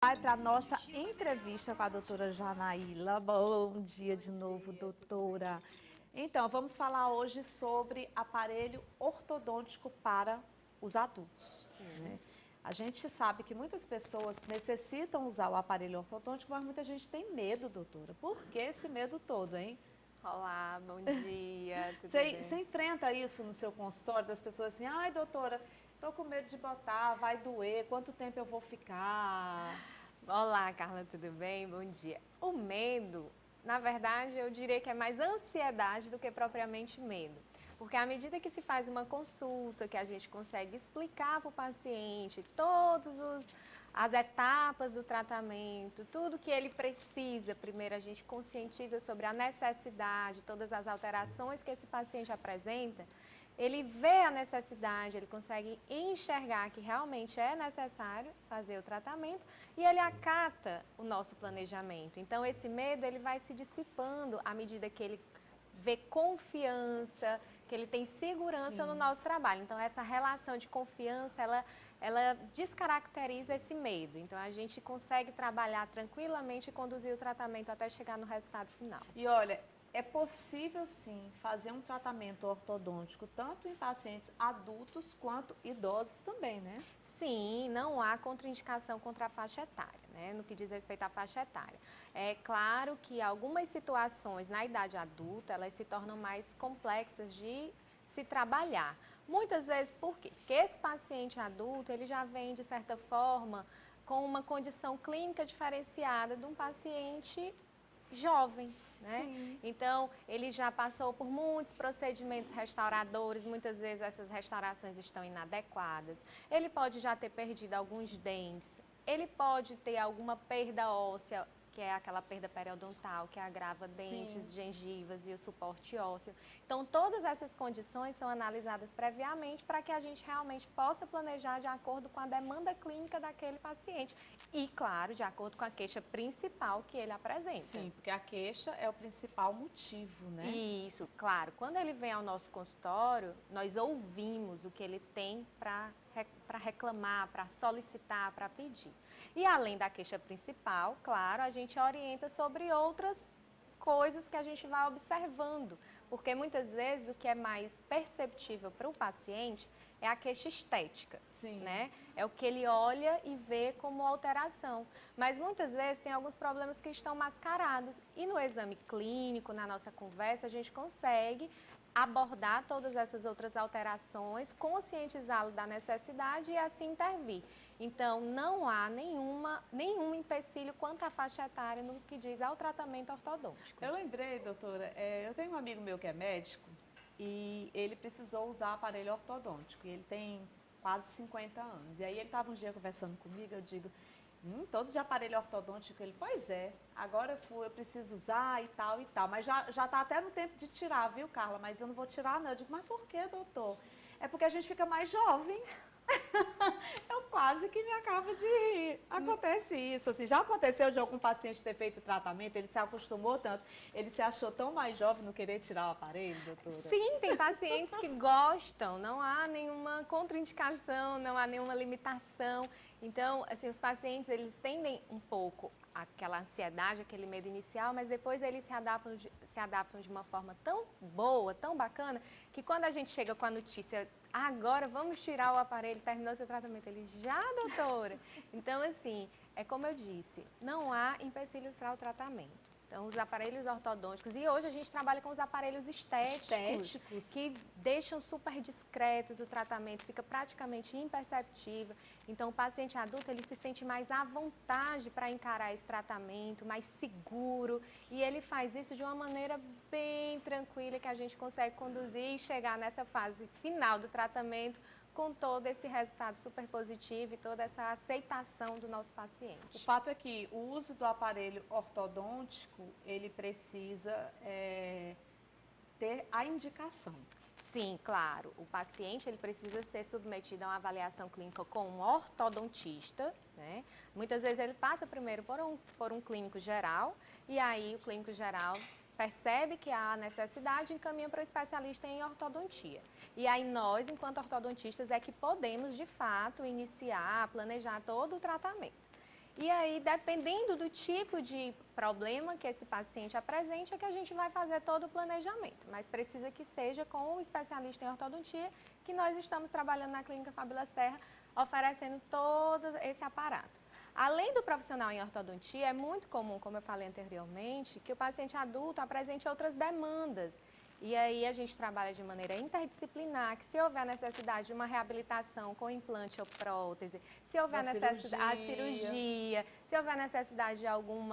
Vai para a nossa entrevista com a doutora Janaíla. Bom dia de novo, doutora. Então, vamos falar hoje sobre aparelho ortodôntico para os adultos, né? A gente sabe que muitas pessoas necessitam usar o aparelho ortodôntico, mas muita gente tem medo, doutora. Por que esse medo todo, hein? Olá, bom dia, tudo Você bem? enfrenta isso no seu consultório, das pessoas assim, ai, doutora, tô com medo de botar, vai doer, quanto tempo eu vou ficar? Olá, Carla, tudo bem? Bom dia. O medo, na verdade, eu diria que é mais ansiedade do que propriamente medo. Porque à medida que se faz uma consulta, que a gente consegue explicar para o paciente as etapas do tratamento, tudo que ele precisa, primeiro a gente conscientiza sobre a necessidade, todas as alterações que esse paciente apresenta, ele vê a necessidade, ele consegue enxergar que realmente é necessário fazer o tratamento e ele acata o nosso planejamento. Então, esse medo ele vai se dissipando à medida que ele vê confiança, que ele tem segurança no Sim. nosso trabalho. Então, essa relação de confiança, ela descaracteriza esse medo. Então, a gente consegue trabalhar tranquilamente e conduzir o tratamento até chegar no resultado final. E olha, é possível sim fazer um tratamento ortodôntico tanto em pacientes adultos quanto idosos também, né? Sim, não há contraindicação contra a faixa etária, né, no que diz respeito à faixa etária. É claro que algumas situações na idade adulta, elas se tornam mais complexas de se trabalhar. Muitas vezes por quê? Porque esse paciente adulto, ele já vem, de certa forma, com uma condição clínica diferenciada de um paciente jovem, né? Sim. Então, ele já passou por muitos procedimentos restauradores, muitas vezes essas restaurações estão inadequadas. Ele pode já ter perdido alguns dentes, ele pode ter alguma perda óssea, que é aquela perda periodontal, que agrava dentes, Sim. gengivas e o suporte ósseo. Então, todas essas condições são analisadas previamente para que a gente realmente possa planejar de acordo com a demanda clínica daquele paciente. E, claro, de acordo com a queixa principal que ele apresenta. Sim, porque a queixa é o principal motivo, né? Isso, claro. Quando ele vem ao nosso consultório, nós ouvimos o que ele tem para reclamar, para solicitar, para pedir. E além da queixa principal, claro, a gente orienta sobre outras coisas que a gente vai observando, porque muitas vezes o que é mais perceptível para o paciente é a queixa estética, Sim. né? É o que ele olha e vê como alteração. Mas muitas vezes tem alguns problemas que estão mascarados e no exame clínico, na nossa conversa, a gente consegue abordar todas essas outras alterações, conscientizá-lo da necessidade e assim intervir. Então, não há nenhum empecilho quanto à faixa etária no que diz ao tratamento ortodôntico. Eu lembrei, doutora, eu tenho um amigo meu que é médico e ele precisou usar aparelho ortodôntico. E ele tem quase 50 anos. E aí ele estava um dia conversando comigo, eu digo, todo de aparelho ortodôntico. Ele, pois é, agora eu preciso usar e tal e tal. Mas já tá até no tempo de tirar, viu, Carla? Mas eu não vou tirar, não. Eu digo, mas por que, doutor? É porque a gente fica mais jovem. Eu quase que me acabo de rir. Acontece isso, assim, já aconteceu de algum paciente ter feito tratamento, ele se acostumou tanto, ele se achou tão mais jovem no querer tirar o aparelho, doutora? Sim, tem pacientes que gostam, não há nenhuma contraindicação, não há nenhuma limitação. Então, assim, os pacientes, eles tendem um pouco àquela ansiedade, aquele medo inicial, mas depois eles se adaptam de uma forma tão boa, tão bacana, que quando a gente chega com a notícia, agora vamos tirar o aparelho, terminou seu tratamento, ele, já, doutora? Então, assim, é como eu disse, não há empecilho para o tratamento. Então, os aparelhos ortodônticos, e hoje a gente trabalha com os aparelhos estéticos, Estéticos? que deixam super discretos o tratamento, fica praticamente imperceptível. Então, o paciente adulto, ele se sente mais à vontade para encarar esse tratamento, mais seguro, e ele faz isso de uma maneira bem tranquila, que a gente consegue conduzir e chegar nessa fase final do tratamento com todo esse resultado super positivo e toda essa aceitação do nosso O paciente. fato é que o uso do aparelho ortodôntico, ele precisa ter a indicação. Sim, claro. O paciente ele precisa ser submetido a uma avaliação clínica com um ortodontista, né? Muitas vezes ele passa primeiro por um clínico geral e aí o clínico geral percebe que há necessidade e encaminha para o especialista em ortodontia. E aí nós, enquanto ortodontistas, é que podemos, de fato, iniciar, planejar todo o tratamento. E aí, dependendo do tipo de problema que esse paciente apresente, é que a gente vai fazer todo o planejamento. Mas precisa que seja com o especialista em ortodontia, que nós estamos trabalhando na Clínica Fabíola Serra, oferecendo todo esse aparato. Além do profissional em ortodontia, é muito comum, como eu falei anteriormente, que o paciente adulto apresente outras demandas. E aí a gente trabalha de maneira interdisciplinar, que se houver necessidade de uma reabilitação com implante ou prótese, se houver necessidade de cirurgia, se houver necessidade de algum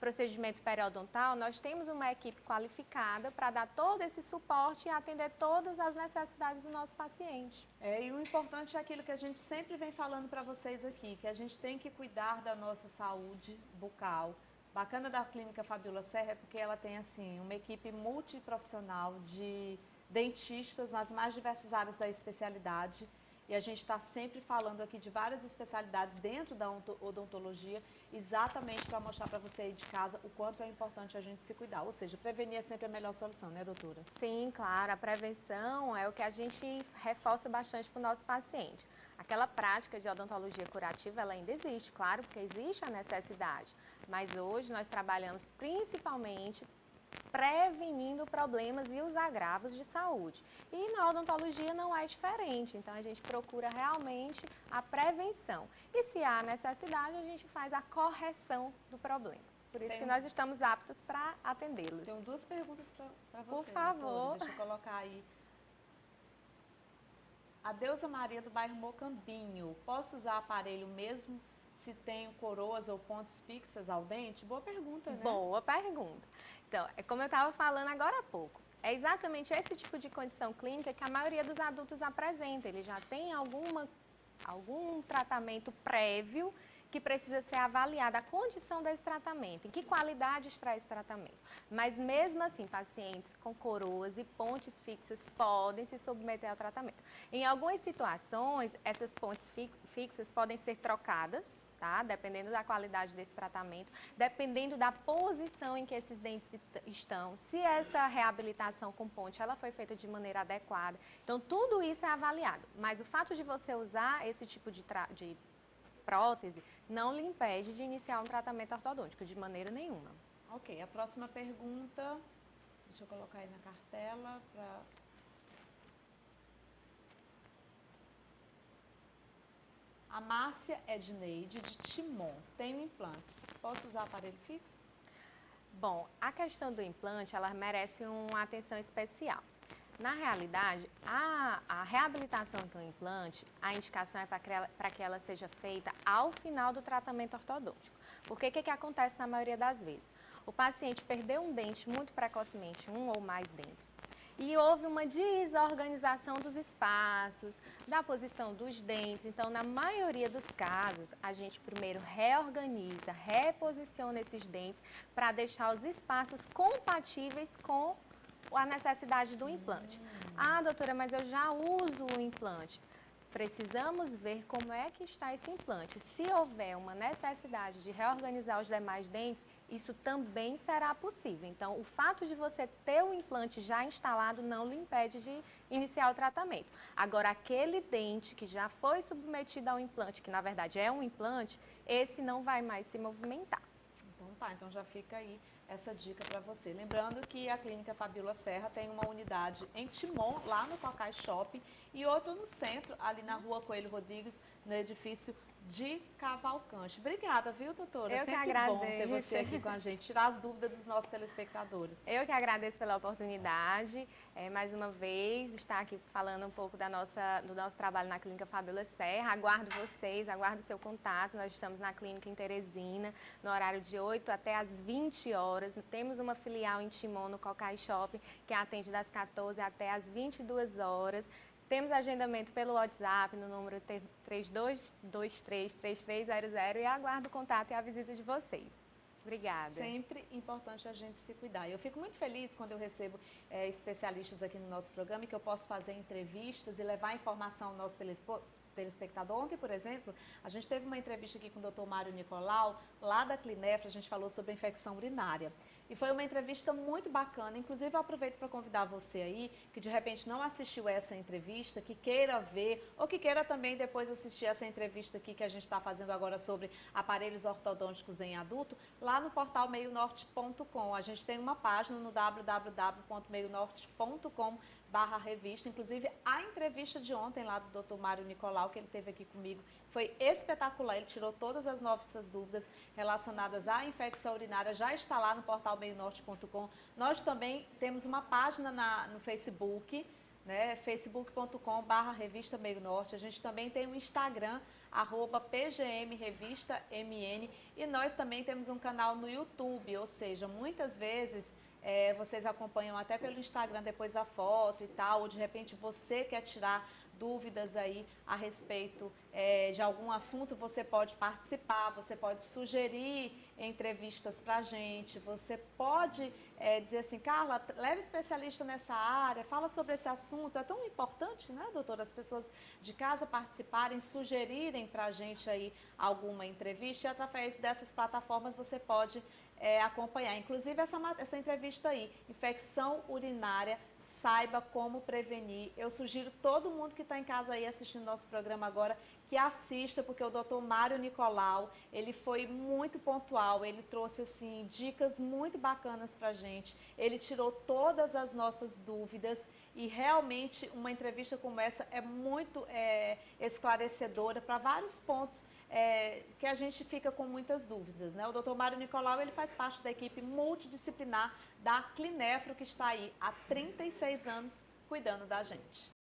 procedimento periodontal, nós temos uma equipe qualificada para dar todo esse suporte e atender todas as necessidades do nosso paciente. E o importante é aquilo que a gente sempre vem falando para vocês aqui, que a gente tem que cuidar da nossa saúde bucal. Bacana da Clínica Fabíola Serra é porque ela tem assim uma equipe multiprofissional de dentistas nas mais diversas áreas da especialidade. E a gente está sempre falando aqui de várias especialidades dentro da odontologia, exatamente para mostrar para você aí de casa o quanto é importante a gente se cuidar. Ou seja, prevenir é sempre a melhor solução, né, doutora? Sim, claro. A prevenção é o que a gente reforça bastante para o nosso paciente. Aquela prática de odontologia curativa, ela ainda existe, claro, porque existe a necessidade. Mas hoje nós trabalhamos principalmente prevenindo problemas e os agravos de saúde. E na odontologia não é diferente, então a gente procura realmente a prevenção. E se há necessidade, a gente faz a correção do problema. Por isso que nós estamos aptos para atendê-los. Tenho duas perguntas para você, por favor. doutora. Deixa eu colocar aí. A Deusa Maria do bairro Mocambinho, posso usar aparelho mesmo se tenho coroas ou pontes fixas ao dente? Boa pergunta, né? Boa pergunta. Então, é como eu estava falando agora há pouco, é exatamente esse tipo de condição clínica que a maioria dos adultos apresenta. Ele já tem algum tratamento prévio que precisa ser avaliada a condição desse tratamento, em que qualidade traz esse tratamento. Mas mesmo assim, pacientes com coroas e pontes fixas podem se submeter ao tratamento. Em algumas situações, essas pontes fixas podem ser trocadas, tá? Dependendo da qualidade desse tratamento, dependendo da posição em que esses dentes estão, se essa reabilitação com ponte ela foi feita de maneira adequada. Então, tudo isso é avaliado. Mas o fato de você usar esse tipo de prótese não lhe impede de iniciar um tratamento ortodôntico, de maneira nenhuma. Ok, a próxima pergunta, deixa eu colocar aí na cartela para... A Márcia Edneide, de Timon, tenho implantes. Posso usar aparelho fixo? Bom, a questão do implante, ela merece uma atenção especial. Na realidade, a reabilitação do implante, a indicação é para que ela seja feita ao final do tratamento ortodôntico. Porque o que acontece na maioria das vezes? O paciente perdeu um dente muito precocemente, um ou mais dentes, e houve uma desorganização dos espaços, da posição dos dentes. Então, na maioria dos casos, a gente primeiro reorganiza, reposiciona esses dentes para deixar os espaços compatíveis com a necessidade do implante. Ah, doutora, mas eu já uso o implante. Precisamos ver como é que está esse implante. Se houver uma necessidade de reorganizar os demais dentes, isso também será possível. Então, o fato de você ter o implante já instalado não lhe impede de iniciar o tratamento. Agora, aquele dente que já foi submetido ao implante, que na verdade é um implante, esse não vai mais se movimentar. Então tá, então já fica aí essa dica para você. Lembrando que a Clínica Fabíola Serra tem uma unidade em Timon, lá no Cocai Shopping, e outra no centro, ali na Rua Coelho Rodrigues, no edifício de Cavalcante. Obrigada, viu, doutora? Eu Sempre que agradeço. bom ter você aqui com a gente, tirar as dúvidas dos nossos telespectadores. Eu que agradeço pela oportunidade, mais uma vez, estar aqui falando um pouco do nosso trabalho na Clínica Fabíola Serra. Aguardo vocês, aguardo o seu contato. Nós estamos na clínica em Teresina, no horário de 8 até as 20 horas. Temos uma filial em Timon, no Cocai Shopping, que atende das 14 até as 22 horas. Temos agendamento pelo WhatsApp no número 32233300 e aguardo o contato e a visita de vocês. Obrigada. Sempre importante a gente se cuidar. Eu fico muito feliz quando eu recebo especialistas aqui no nosso programa e que eu posso fazer entrevistas e levar informação ao nosso telespectador. Ontem, por exemplo, a gente teve uma entrevista aqui com o Dr. Mário Nicolau, lá da Clinefra, a gente falou sobre a infecção urinária. E foi uma entrevista muito bacana, inclusive eu aproveito para convidar você aí, que de repente não assistiu essa entrevista, que queira ver, ou que queira também depois assistir essa entrevista aqui que a gente está fazendo agora sobre aparelhos ortodônticos em adulto, lá no portal meionorte.com. A gente tem uma página no www.meionorte.com/revista, inclusive a entrevista de ontem lá do Dr. Mário Nicolau, que ele teve aqui comigo, foi espetacular, ele tirou todas as nossas dúvidas relacionadas à infecção urinária, já está lá no portal meionorte.com. Nós também temos uma página no Facebook, né, facebook.com/revista Meio Norte. A gente também tem um Instagram, @pgmrevistamn, e nós também temos um canal no YouTube, ou seja, muitas vezes vocês acompanham até pelo Instagram depois a foto e tal, ou de repente você quer tirar dúvidas aí a respeito de algum assunto, você pode participar, você pode sugerir entrevistas para a gente, você pode dizer assim, Carla, leve especialista nessa área, fala sobre esse assunto. É tão importante, né, doutora, as pessoas de casa participarem, sugerirem para a gente aí alguma entrevista, e através dessas plataformas você pode acompanhar. Inclusive essa entrevista aí, infecção urinária, saiba como prevenir. Eu sugiro todo mundo que está em casa aí assistindo nosso programa agora que assista, porque o Dr. Mário Nicolau, ele foi muito pontual, ele trouxe assim dicas muito bacanas para a gente, ele tirou todas as nossas dúvidas e realmente uma entrevista como essa é muito esclarecedora para vários pontos que a gente fica com muitas dúvidas, né? O Dr. Mário Nicolau, ele faz parte da equipe multidisciplinar da Clinefro, que está aí há 36 anos cuidando da gente.